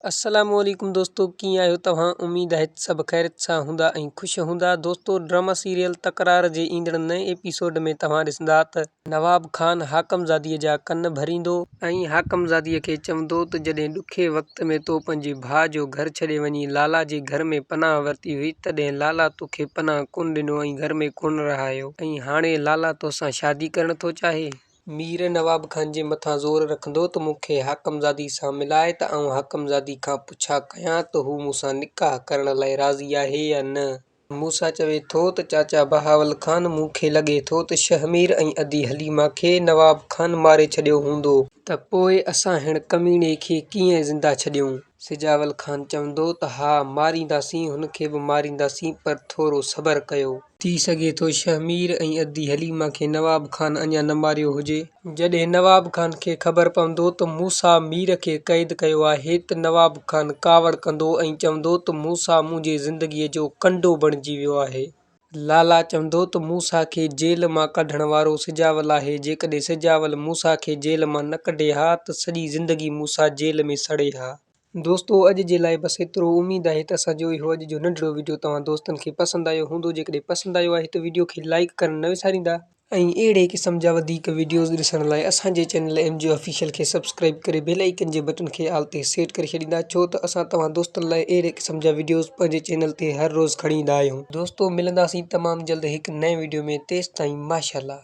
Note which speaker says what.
Speaker 1: अस्सलामुअलैकुम दोस्तों, कीअं आहियो तव्हां? उम्मीद आहे सभु ख़ैरियत सां हूंदा ऐं ख़ुशि हूंदा। दोस्तों, ड्रामा सीरियल तकरार जे ईंदड़ नए एपिसोड में तव्हां ॾिसंदा त नवाब खान हाकमज़ादीअ जा कन भरींदो ऐं हाकमज़ादीअ खे चवंदो त जॾहिं ॾुखे वक़्त में तो पंहिंजे भाउ जो घर छॾे वञी लाला जे घर में पनाह वरिती हुई, तॾहिं लाला तोखे पनाह कोन ॾिनो ऐं घर में कोन रहायो ऐं हाणे लाला तोसां शादी करण थो चाहे। मीर नवाब खान जे मथां ज़ोर रखंदो त मूंखे हाकमज़ादी सां मिलाए त आउं हाकमज़ादी खां पुछा कयां त हू मूंसां निकाह करण लाइ राज़ी आहे या न। मूसा चवे थो त चाचा बहावल खान, मूंखे लॻे थो त शहमीर ऐं अदी हलीमा खे नवाब खान मारे छॾियो हूंदो, त पोइ असां हिन कमीणे खे कीअं ज़िंदा छॾियूं? सिजावल खान चवंदो त हा, मारींदासीं, हुनखे बि मारींदासीं, पर थोरो सबर कयो। थी सघे थो शहमीर ऐं अदी हलीमा खे नवाब खान अञा न मारियो हुजे। जॾहिं नवाब खान खे ख़बर पवंदो त मूसा मीर खे क़ैद कयो आहे, त नवाब खान कावड़ कंदो ऐं चवंदो त मूसा मुंहिंजे ज़िंदगीअ जो कंडो बणिजी वियो आहे। लाला चवंदो त मूसा खे जेल मां कढण वारो सिजावल आहे। जेकॾहिं सिजावल मूसा खे जेल मां न कढे हा त सॼी ज़िंदगी मूसा जेल में सड़े हा। दोस्तों, अॼु जे लाइ बसि एतिरो। उम्मीद आहे त असांजो इहो अॼु जो नंढिड़ो वीडियो तव्हां दोस्तनि खे पसंदि आयो हूंदो। जेकॾहिं पसंदि आयो आहे त वीडियो खे लाइक करणु न विसारींदा ऐं अहिड़े क़िस्म जा वधीक वीडियोज़ ॾिसण लाइ असांजे चैनल MJ ऑफिशियल खे सब्सक्राइब करे बेल आइकन जे बटन खे ऑल ते सेट करे छॾींदा, छो त असां तव्हां दोस्तनि लाइ अहिड़े क़िस्म जा वीडियोज़ पंहिंजे चैनल ते हर रोज़ खणी ईंदा आहियूं। दोस्तों, मिलंदासीं तमामु जल्द हिकु नए वीडियो में। तेसिताईं माशाअल्लाह।